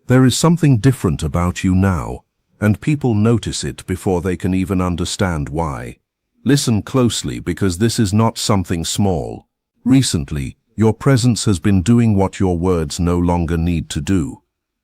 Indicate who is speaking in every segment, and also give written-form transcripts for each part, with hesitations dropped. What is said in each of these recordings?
Speaker 1: There is something different about you now, and people notice it before they can even understand why. Listen closely, because this is not something small. Recently, your presence has been doing what your words no longer need to do.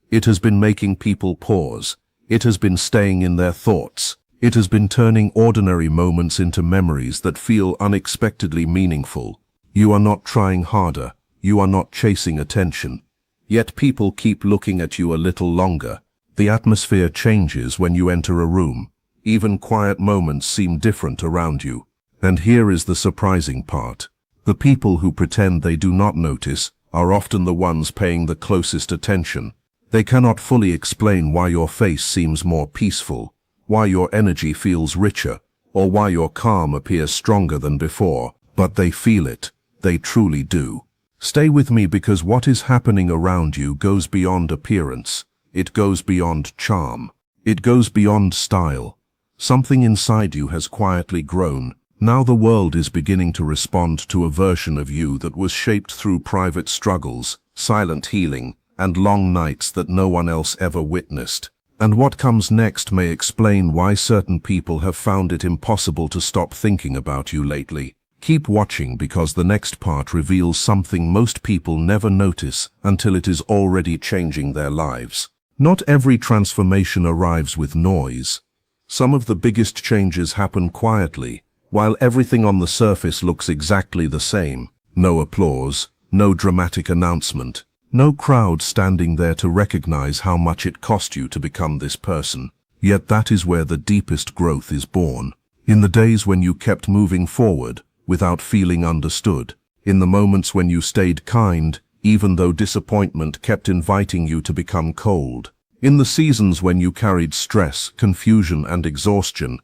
Speaker 1: It has been making people pause. It has been staying in their thoughts. It has been turning ordinary moments into memories that feel unexpectedly meaningful. You are not trying harder. You are not chasing attention. Yet people keep looking at you a little longer. The atmosphere changes when you enter a room. Even quiet moments seem different around you. And here is the surprising part. The people who pretend they do not notice are often the ones paying the closest attention. They cannot fully explain why your face seems more peaceful, why your energy feels richer, or why your calm appears stronger than before, but they feel it. They truly do. Stay with me, because what is happening around you goes beyond appearance. It goes beyond charm. It goes beyond style. Something inside you has quietly grown. Now the world is beginning to respond to a version of you that was shaped through private struggles, silent healing, and long nights that no one else ever witnessed. And what comes next may explain why certain people have found it impossible to stop thinking about you lately. Keep watching, because the next part reveals something most people never notice until it is already changing their lives. Not every transformation arrives with noise. Some of the biggest changes happen quietly, while everything on the surface looks exactly the same. No applause, no dramatic announcement, no crowd standing there to recognize how much it cost you to become this person. Yet that is where the deepest growth is born. In the days when you kept moving forward without feeling understood. In the moments when you stayed kind, even though disappointment kept inviting you to become cold. In the seasons when you carried stress, confusion, and exhaustion,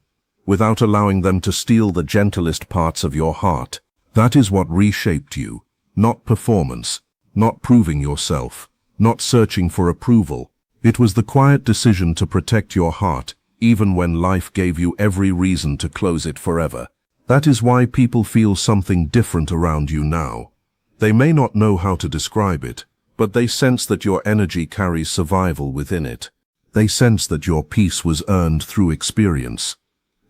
Speaker 1: without allowing them to steal the gentlest parts of your heart. That is what reshaped you. Not performance, not proving yourself, not searching for approval. It was the quiet decision to protect your heart, even when life gave you every reason to close it forever. That is why people feel something different around you now. They may not know how to describe it, but they sense that your energy carries survival within it. They sense that your peace was earned through experience.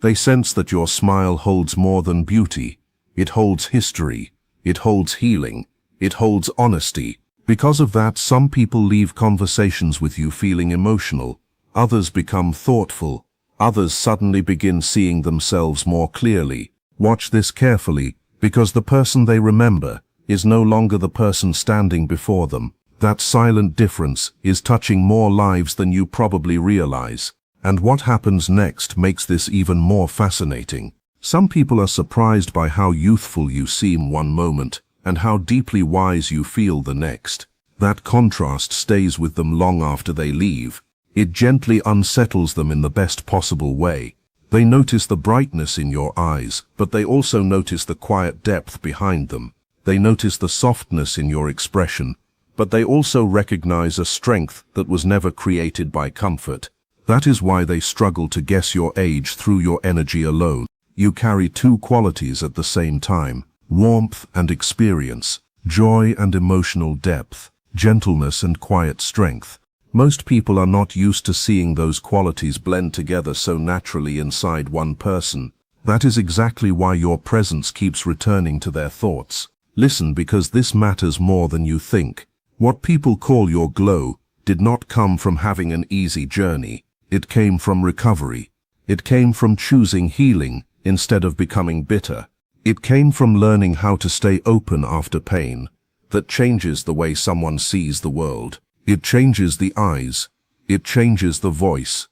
Speaker 1: They sense that your smile holds more than beauty. It holds history. It holds healing. It holds honesty. Because of that, some people leave conversations with you feeling emotional. Others become thoughtful. Others suddenly begin seeing themselves more clearly. Watch this carefully, because the person they remember is no longer the person standing before them. That silent difference is touching more lives than you probably realize. And what happens next makes this even more fascinating. Some people are surprised by how youthful you seem one moment, and how deeply wise you feel the next. That contrast stays with them long after they leave. It gently unsettles them in the best possible way. They notice the brightness in your eyes, but they also notice the quiet depth behind them. They notice the softness in your expression, but they also recognize a strength that was never created by comfort. That is why they struggle to guess your age through your energy alone. You carry two qualities at the same time: warmth and experience, joy and emotional depth, gentleness and quiet strength. Most people are not used to seeing those qualities blend together so naturally inside one person. That is exactly why your presence keeps returning to their thoughts. Listen, because this matters more than you think. What people call your glow did not come from having an easy journey. It came from recovery. It came from choosing healing instead of becoming bitter. It came from learning how to stay open after pain. That changes the way someone sees the world. It changes the eyes. It changes the voice.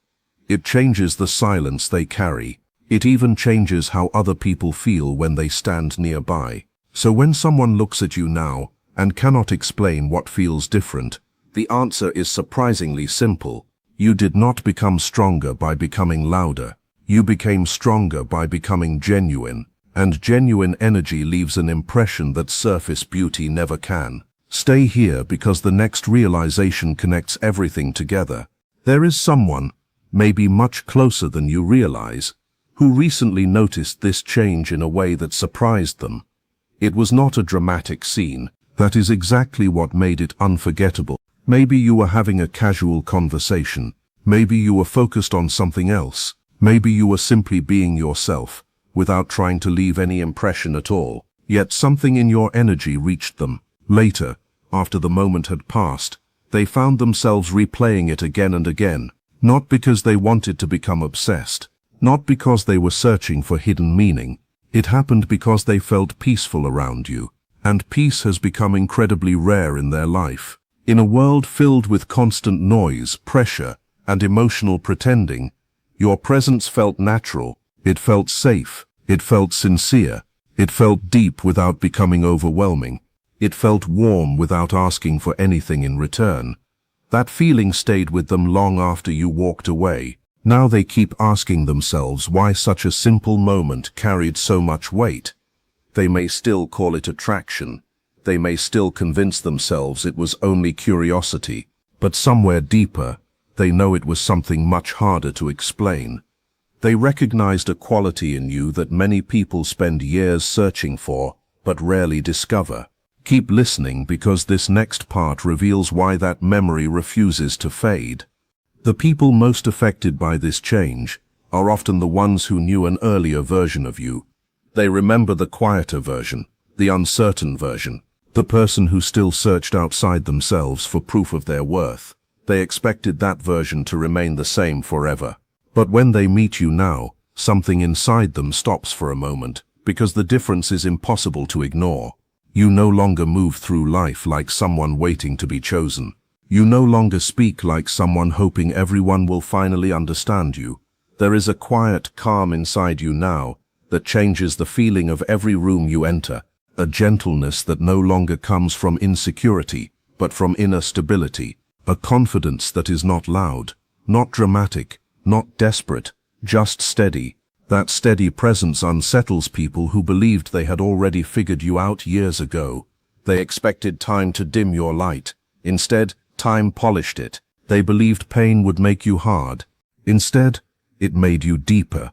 Speaker 1: It changes the silence they carry. It even changes how other people feel when they stand nearby. So when someone looks at you now and cannot explain what feels different, the answer is surprisingly simple. You did not become stronger by becoming louder. You became stronger by becoming genuine. And genuine energy leaves an impression that surface beauty never can. Stay here, because the next realization connects everything together. There is someone, maybe much closer than you realize, who recently noticed this change in a way that surprised them. It was not a dramatic scene. That is exactly what made it unforgettable. Maybe you were having a casual conversation. Maybe you were focused on something else. Maybe you were simply being yourself, without trying to leave any impression at all. Yet something in your energy reached them. Later, after the moment had passed, they found themselves replaying it again and again, not because they wanted to become obsessed, not because they were searching for hidden meaning. It happened because they felt peaceful around you, and peace has become incredibly rare in their life. In a world filled with constant noise, pressure, and emotional pretending, your presence felt natural, it felt safe, it felt sincere, it felt deep without becoming overwhelming. It felt warm without asking for anything in return. That feeling stayed with them long after you walked away. Now they keep asking themselves why such a simple moment carried so much weight. They may still call it attraction. They may still convince themselves it was only curiosity. But somewhere deeper, they know it was something much harder to explain. They recognized a quality in you that many people spend years searching for, but rarely discover. Keep listening, because this next part reveals why that memory refuses to fade. The people most affected by this change are often the ones who knew an earlier version of you. They remember the quieter version, the uncertain version, the person who still searched outside themselves for proof of their worth. They expected that version to remain the same forever. But when they meet you now, something inside them stops for a moment, because the difference is impossible to ignore. You no longer move through life like someone waiting to be chosen. You no longer speak like someone hoping everyone will finally understand you. There is a quiet calm inside you now that changes the feeling of every room you enter, a gentleness that no longer comes from insecurity, but from inner stability, a confidence that is not loud, not dramatic, not desperate, just steady. That steady presence unsettles people who believed they had already figured you out years ago. They expected time to dim your light. Instead, time polished it. They believed pain would make you hard. Instead, it made you deeper.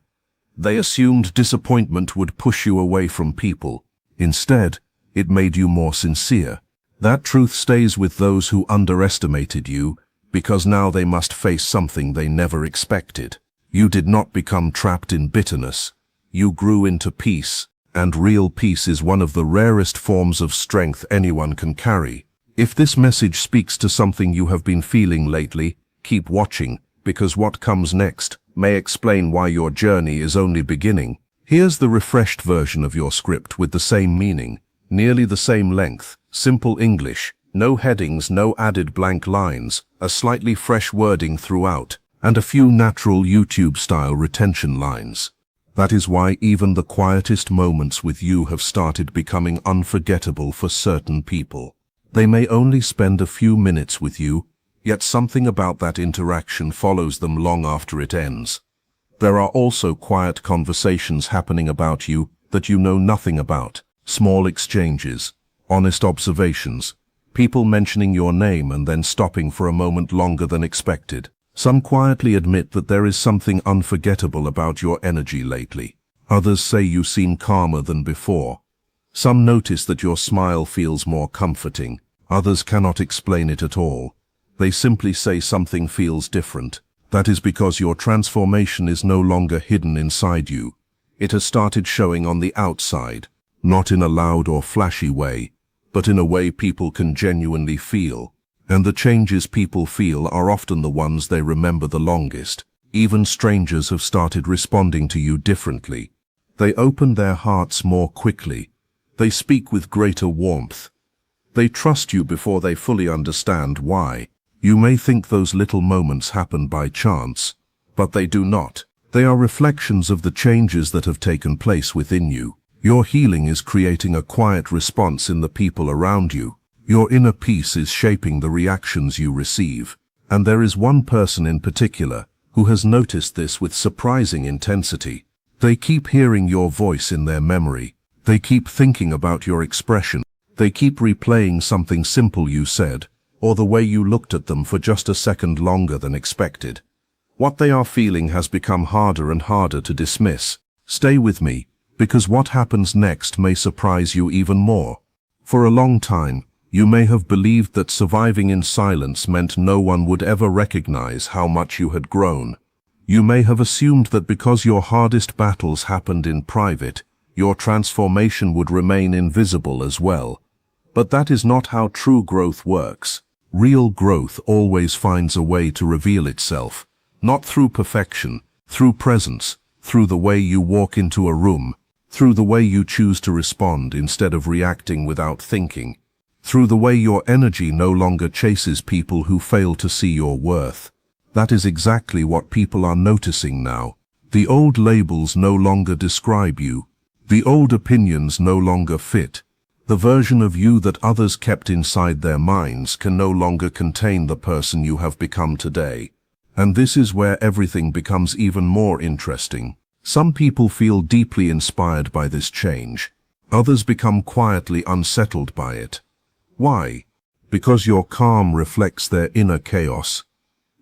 Speaker 1: They assumed disappointment would push you away from people. Instead, it made you more sincere. That truth stays with those who underestimated you, because now they must face something they never expected. You did not become trapped in bitterness. You grew into peace, and real peace is one of the rarest forms of strength anyone can carry. If this message speaks to something you have been feeling lately, keep watching, because what comes next may explain why your journey is only beginning. Here's the refreshed version of your script with the same meaning, nearly the same length, simple English, no headings, no added blank lines, a slightly fresh wording throughout, and a few natural YouTube-style retention lines. That is why even the quietest moments with you have started becoming unforgettable for certain people. They may only spend a few minutes with you, yet something about that interaction follows them long after it ends. There are also quiet conversations happening about you that you know nothing about, small exchanges, honest observations, people mentioning your name and then stopping for a moment longer than expected. Some quietly admit that there is something unforgettable about your energy lately. Others say you seem calmer than before. Some notice that your smile feels more comforting. Others cannot explain it at all. They simply say something feels different. That is because your transformation is no longer hidden inside you. It has started showing on the outside, not in a loud or flashy way, but in a way people can genuinely feel. And the changes people feel are often the ones they remember the longest. Even strangers have started responding to you differently. They open their hearts more quickly. They speak with greater warmth. They trust you before they fully understand why. You may think those little moments happen by chance, but they do not. They are reflections of the changes that have taken place within you. Your healing is creating a quiet response in the people around you. Your inner peace is shaping the reactions you receive. And there is one person in particular who has noticed this with surprising intensity. They keep hearing your voice in their memory. They keep thinking about your expression. They keep replaying something simple you said, or the way you looked at them for just a second longer than expected. What they are feeling has become harder and harder to dismiss. Stay with me, because what happens next may surprise you even more. For a long time, You may have believed that surviving in silence meant no one would ever recognize how much you had grown. You may have assumed that because your hardest battles happened in private, your transformation would remain invisible as well. But that is not how true growth works. Real growth always finds a way to reveal itself, not through perfection, through presence, through the way you walk into a room, through the way you choose to respond instead of reacting without thinking, through the way your energy no longer chases people who fail to see your worth. That is exactly what people are noticing now. The old labels no longer describe you. The old opinions no longer fit. The version of you that others kept inside their minds can no longer contain the person you have become today. And this is where everything becomes even more interesting. Some people feel deeply inspired by this change. Others become quietly unsettled by it. Why? Because your calm reflects their inner chaos.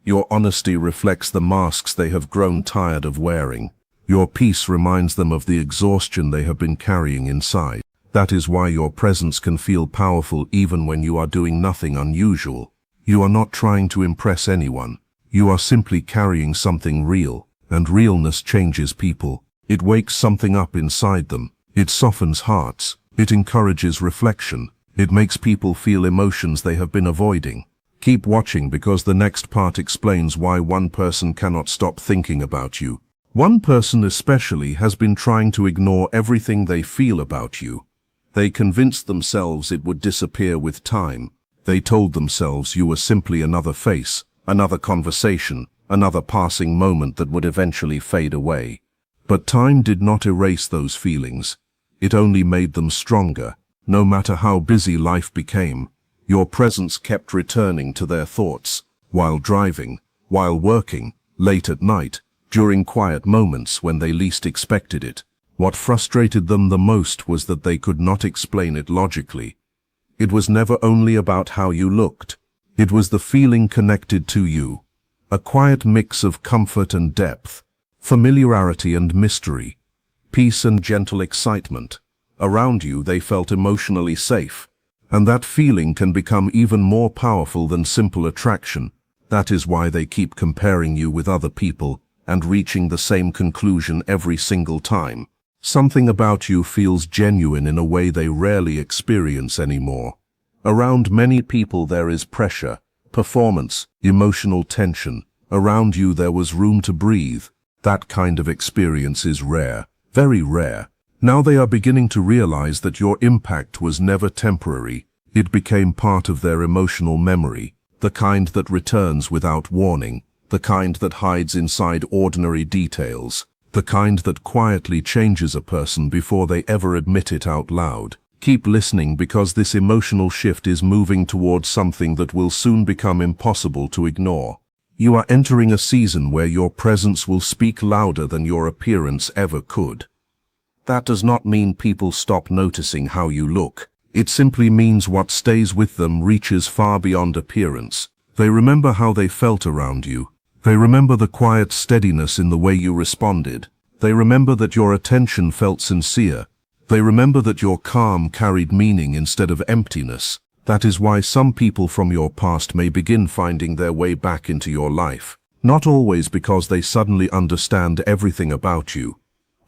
Speaker 1: Your honesty reflects the masks they have grown tired of wearing. Your peace reminds them of the exhaustion they have been carrying inside. That is why your presence can feel powerful even when you are doing nothing unusual. You are not trying to impress anyone. You are simply carrying something real, and realness changes people. It wakes something up inside them. It softens hearts. It encourages reflection. It makes people feel emotions they have been avoiding. Keep watching because the next part explains why one person cannot stop thinking about you. One person especially has been trying to ignore everything they feel about you. They convinced themselves it would disappear with time. They told themselves you were simply another face, another conversation, another passing moment that would eventually fade away. But time did not erase those feelings. It only made them stronger. No matter how busy life became, your presence kept returning to their thoughts, while driving, while working, late at night, during quiet moments when they least expected it. What frustrated them the most was that they could not explain it logically. It was never only about how you looked. It was the feeling connected to you. A quiet mix of comfort and depth, familiarity and mystery, peace and gentle excitement. Around you they felt emotionally safe, and that feeling can become even more powerful than simple attraction. That is why they keep comparing you with other people and reaching the same conclusion every single time. Something about you feels genuine in a way they rarely experience anymore. Around many people there is pressure, performance, emotional tension. Around you there was room to breathe. That kind of experience is rare, very rare. Now they are beginning to realize that your impact was never temporary. It became part of their emotional memory, the kind that returns without warning, the kind that hides inside ordinary details, the kind that quietly changes a person before they ever admit it out loud. Keep listening because this emotional shift is moving towards something that will soon become impossible to ignore. You are entering a season where your presence will speak louder than your appearance ever could. That does not mean people stop noticing how you look. It simply means what stays with them reaches far beyond appearance. They remember how they felt around you. They remember the quiet steadiness in the way you responded. They remember that your attention felt sincere. They remember that your calm carried meaning instead of emptiness. That is why some people from your past may begin finding their way back into your life. Not always because they suddenly understand everything about you,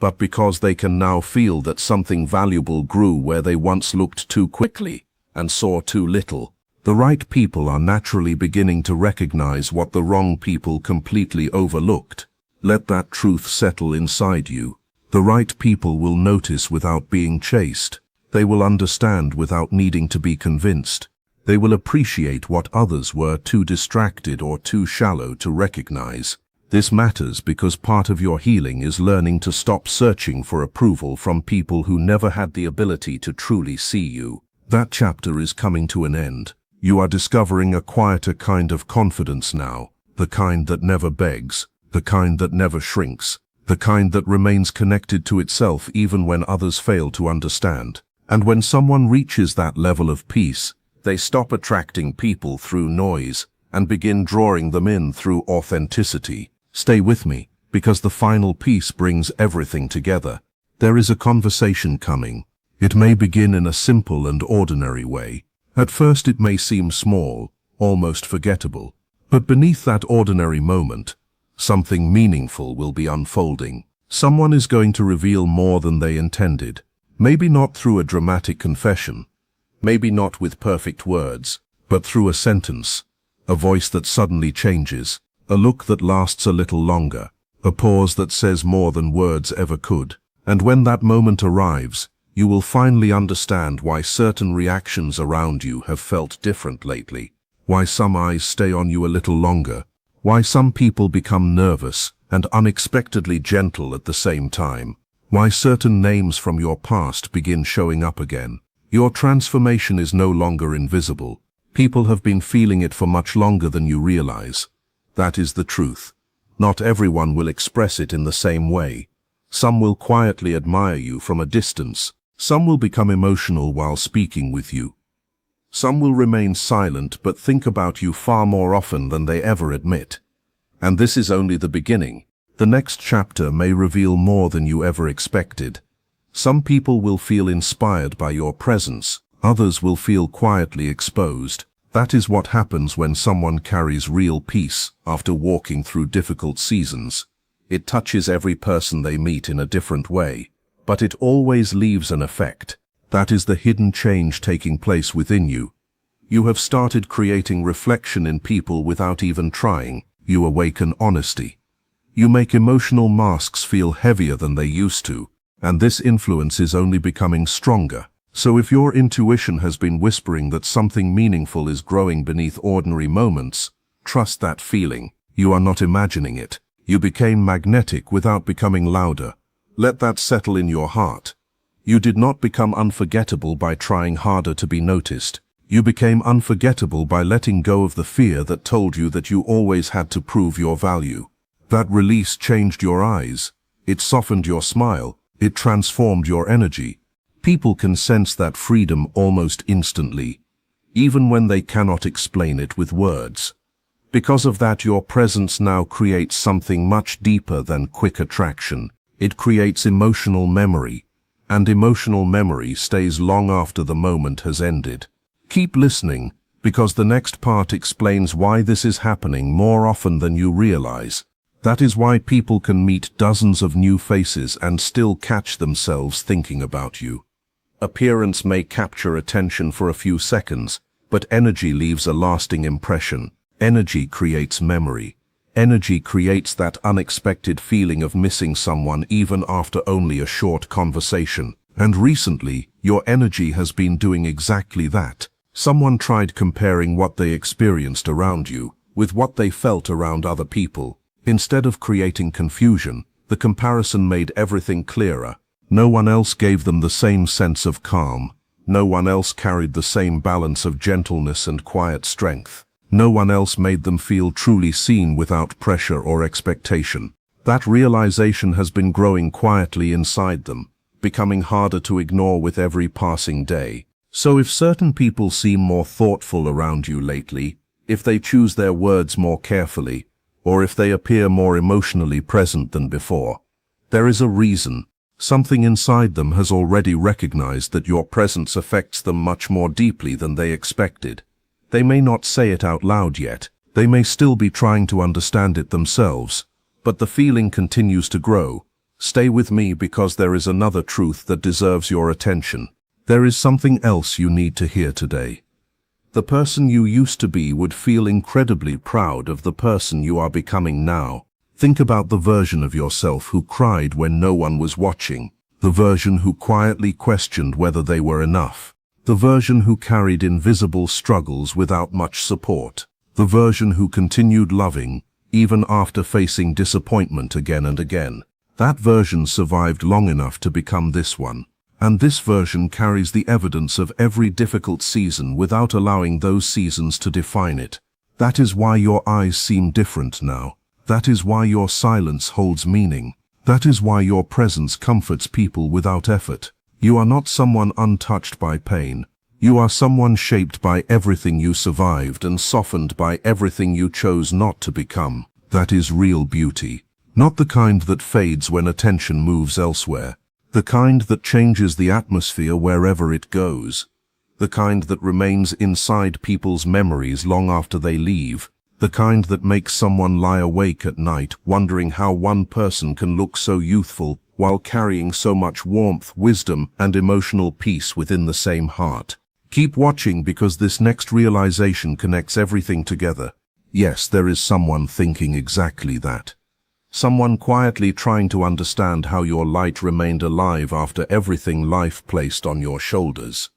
Speaker 1: but because they can now feel that something valuable grew where they once looked too quickly and saw too little. The right people are naturally beginning to recognize what the wrong people completely overlooked. Let that truth settle inside you. The right people will notice without being chased. They will understand without needing to be convinced. They will appreciate what others were too distracted or too shallow to recognize. This matters because part of your healing is learning to stop searching for approval from people who never had the ability to truly see you. That chapter is coming to an end. You are discovering a quieter kind of confidence now, the kind that never begs, the kind that never shrinks, the kind that remains connected to itself even when others fail to understand. And when someone reaches that level of peace, they stop attracting people through noise and begin drawing them in through authenticity. Stay with me, because the final piece brings everything together. There is a conversation coming. It may begin in a simple and ordinary way. At first it may seem small, almost forgettable, but beneath that ordinary moment, something meaningful will be unfolding. Someone is going to reveal more than they intended. Maybe not through a dramatic confession, maybe not with perfect words, but through a sentence, a voice that suddenly changes, a look that lasts a little longer, a pause that says more than words ever could. And when that moment arrives, you will finally understand why certain reactions around you have felt different lately, why some eyes stay on you a little longer, why some people become nervous and unexpectedly gentle at the same time, why certain names from your past begin showing up again. Your transformation is no longer invisible. People have been feeling it for much longer than you realize. That is the truth. Not everyone will express it in the same way. Some will quietly admire you from a distance. Some will become emotional while speaking with you. Some will remain silent but think about you far more often than they ever admit. And this is only the beginning. The next chapter may reveal more than you ever expected. Some people will feel inspired by your presence. Others will feel quietly exposed. That is what happens when someone carries real peace after walking through difficult seasons. It touches every person they meet in a different way, but it always leaves an effect. That is the hidden change taking place within you. You have started creating reflection in people without even trying. You awaken honesty. You make emotional masks feel heavier than they used to, and this influence is only becoming stronger. So if your intuition has been whispering that something meaningful is growing beneath ordinary moments, trust that feeling. You are not imagining it. You became magnetic without becoming louder. Let that settle in your heart. You did not become unforgettable by trying harder to be noticed. You became unforgettable by letting go of the fear that told you that you always had to prove your value. That release changed your eyes. It softened your smile. It transformed your energy. People can sense that freedom almost instantly, even when they cannot explain it with words. Because of that, your presence now creates something much deeper than quick attraction. It creates emotional memory, and emotional memory stays long after the moment has ended. Keep listening, because the next part explains why this is happening more often than you realize. That is why people can meet dozens of new faces and still catch themselves thinking about you. Appearance may capture attention for a few seconds, but energy leaves a lasting impression. Energy creates memory. Energy creates that unexpected feeling of missing someone even after only a short conversation. And recently, your energy has been doing exactly that. Someone tried comparing what they experienced around you with what they felt around other people. Instead of creating confusion, the comparison made everything clearer. No one else gave them the same sense of calm. No one else carried the same balance of gentleness and quiet strength. No one else made them feel truly seen without pressure or expectation. That realization has been growing quietly inside them, becoming harder to ignore with every passing day. So if certain people seem more thoughtful around you lately, if they choose their words more carefully, or if they appear more emotionally present than before, there is a reason. Something inside them has already recognized that your presence affects them much more deeply than they expected. They may not say it out loud yet. They may still be trying to understand it themselves, but the feeling continues to grow. Stay with me because there is another truth that deserves your attention. There is something else you need to hear today. The person you used to be would feel incredibly proud of the person you are becoming now. Think about the version of yourself who cried when no one was watching, the version who quietly questioned whether they were enough, the version who carried invisible struggles without much support, the version who continued loving even after facing disappointment again and again. That version survived long enough to become this one. And this version carries the evidence of every difficult season without allowing those seasons to define it. That is why your eyes seem different now. That is why your silence holds meaning. That is why your presence comforts people without effort. You are not someone untouched by pain. You are someone shaped by everything you survived and softened by everything you chose not to become. That is real beauty. Not the kind that fades when attention moves elsewhere. The kind that changes the atmosphere wherever it goes. the kind that remains inside people's memories long after they leave, the kind that makes someone lie awake at night wondering how one person can look so youthful while carrying so much warmth, wisdom, and emotional peace within the same heart. Keep watching because this next realization connects everything together. Yes, there is someone thinking exactly that. Someone quietly trying to understand how your light remained alive after everything life placed on your shoulders.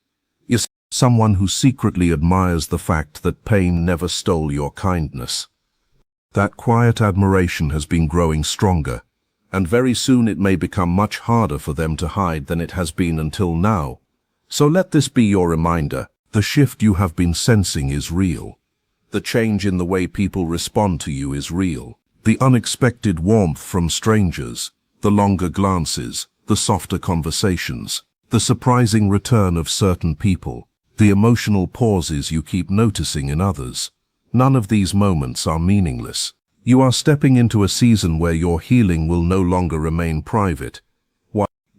Speaker 1: Yes, someone who secretly admires the fact that pain never stole your kindness. That quiet admiration has been growing stronger, and very soon it may become much harder for them to hide than it has been until now. So let this be your reminder. The shift you have been sensing is real. The change in the way people respond to you is real. The unexpected warmth from strangers, the longer glances, the softer conversations, the surprising return of certain people, the emotional pauses you keep noticing in others. None of these moments are meaningless. You are stepping into a season where your healing will no longer remain private.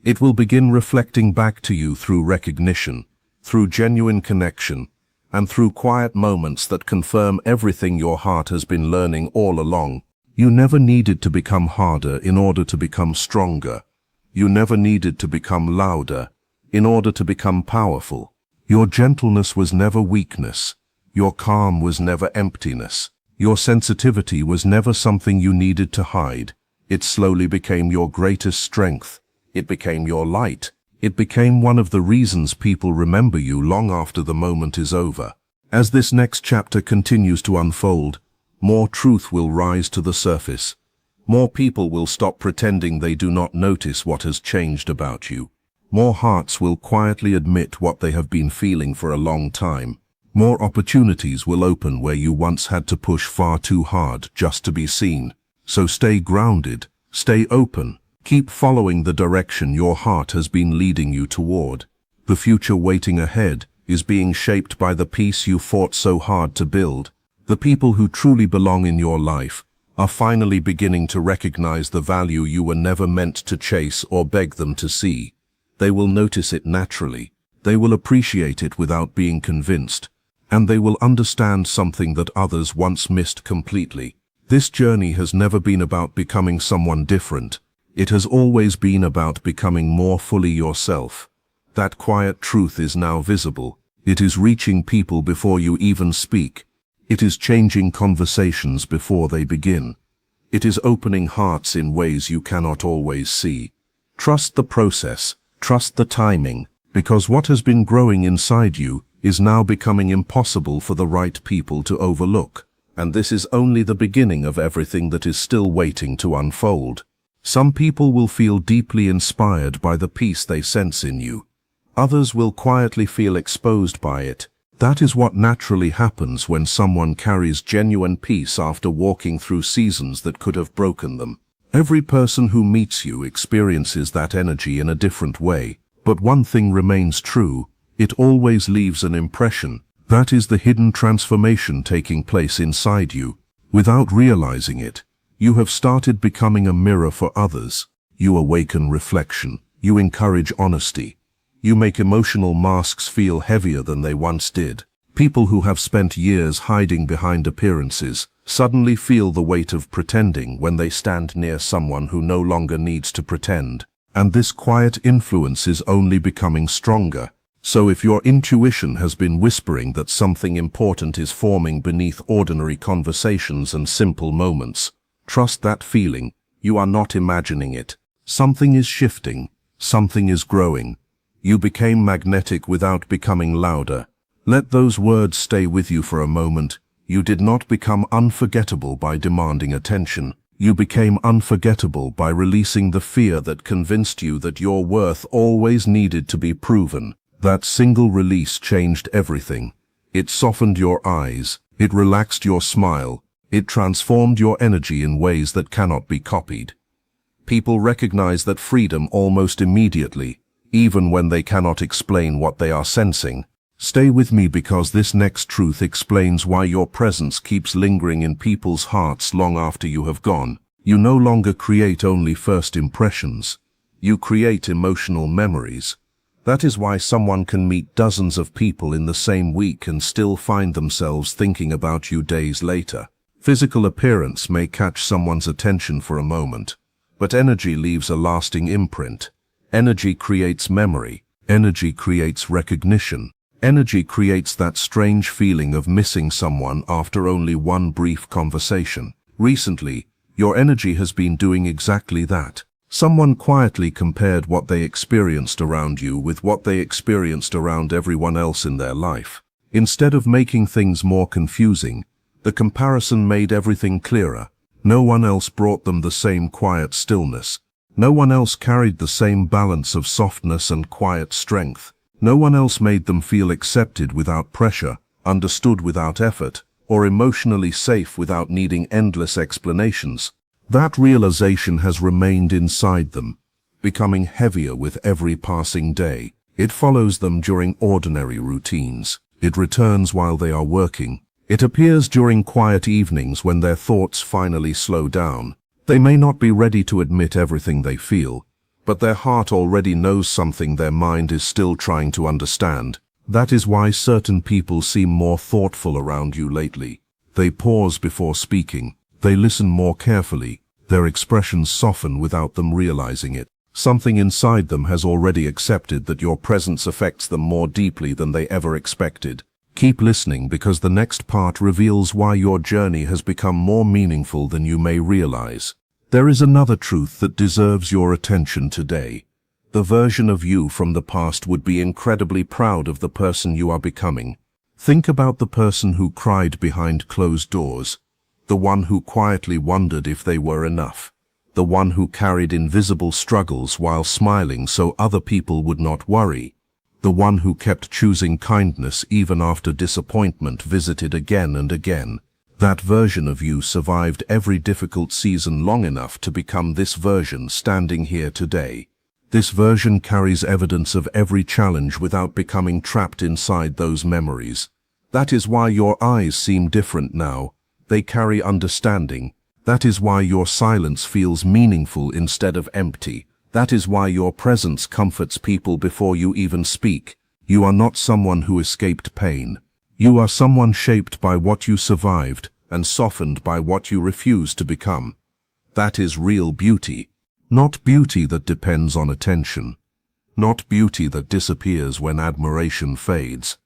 Speaker 1: It will begin reflecting back to you through recognition, through genuine connection, and through quiet moments that confirm everything your heart has been learning all along. You never needed to become harder in order to become stronger. You never needed to become louder in order to become powerful. Your gentleness was never weakness. Your calm was never emptiness. Your sensitivity was never something you needed to hide. It slowly became your greatest strength. It became your light. It became one of the reasons people remember you long after the moment is over. As this next chapter continues to unfold, more truth will rise to the surface. More people will stop pretending they do not notice what has changed about you. More hearts will quietly admit what they have been feeling for a long time. More opportunities will open where you once had to push far too hard just to be seen. So stay grounded, stay open, keep following the direction your heart has been leading you toward. The future waiting ahead is being shaped by the peace you fought so hard to build. The people who truly belong in your life are finally beginning to recognize the value you were never meant to chase or beg them to see. They will notice it naturally. They will appreciate it without being convinced. And they will understand something that others once missed completely. This journey has never been about becoming someone different. It has always been about becoming more fully yourself. That quiet truth is now visible. It is reaching people before you even speak. It is changing conversations before they begin. It is opening hearts in ways you cannot always see. Trust the process, trust the timing, because what has been growing inside you is now becoming impossible for the right people to overlook. And this is only the beginning of everything that is still waiting to unfold. Some people will feel deeply inspired by the peace they sense in you. Others will quietly feel exposed by it. That is what naturally happens when someone carries genuine peace after walking through seasons that could have broken them. Every person who meets you experiences that energy in a different way, but one thing remains true: it always leaves an impression. That is the hidden transformation taking place inside you. Without realizing it, you have started becoming a mirror for others. You awaken reflection. You encourage honesty. You make emotional masks feel heavier than they once did. People who have spent years hiding behind appearances suddenly feel the weight of pretending when they stand near someone who no longer needs to pretend. And this quiet influence is only becoming stronger. So if your intuition has been whispering that something important is forming beneath ordinary conversations and simple moments, trust that feeling. You are not imagining it. Something is shifting. Something is growing. You became magnetic without becoming louder. Let those words stay with you for a moment. You did not become unforgettable by demanding attention. You became unforgettable by releasing the fear that convinced you that your worth always needed to be proven. That single release changed everything. It softened your eyes. It relaxed your smile. It transformed your energy in ways that cannot be copied. People recognize that freedom almost immediately, even when they cannot explain what they are sensing. Stay with me because this next truth explains why your presence keeps lingering in people's hearts long after you have gone. You no longer create only first impressions. You create emotional memories. That is why someone can meet dozens of people in the same week and still find themselves thinking about you days later. Physical appearance may catch someone's attention for a moment, but energy leaves a lasting imprint. Energy creates memory. Energy creates recognition. Energy creates that strange feeling of missing someone after only one brief conversation. Recently, your energy has been doing exactly that. Someone quietly compared what they experienced around you with what they experienced around everyone else in their life. Instead of making things more confusing, the comparison made everything clearer. No one else brought them the same quiet stillness. No one else carried the same balance of softness and quiet strength. No one else made them feel accepted without pressure, understood without effort, or emotionally safe without needing endless explanations. That realization has remained inside them, becoming heavier with every passing day. It follows them during ordinary routines. It returns while they are working. It appears during quiet evenings when their thoughts finally slow down. They may not be ready to admit everything they feel, but their heart already knows something their mind is still trying to understand. That is why certain people seem more thoughtful around you lately. They pause before speaking. They listen more carefully. Their expressions soften without them realizing it. Something inside them has already accepted that your presence affects them more deeply than they ever expected. Keep listening because the next part reveals why your journey has become more meaningful than you may realize. There is another truth that deserves your attention today. The version of you from the past would be incredibly proud of the person you are becoming. Think about the person who cried behind closed doors, the one who quietly wondered if they were enough, the one who carried invisible struggles while smiling so other people would not worry, the one who kept choosing kindness even after disappointment visited again and again. That version of you survived every difficult season long enough to become this version standing here today. This version carries evidence of every challenge without becoming trapped inside those memories. That is why your eyes seem different now. They carry understanding. That is why your silence feels meaningful instead of empty. That is why your presence comforts people before you even speak. You are not someone who escaped pain. You are someone shaped by what you survived and softened by what you refused to become. That is real beauty. Not beauty that depends on attention. Not beauty that disappears when admiration fades.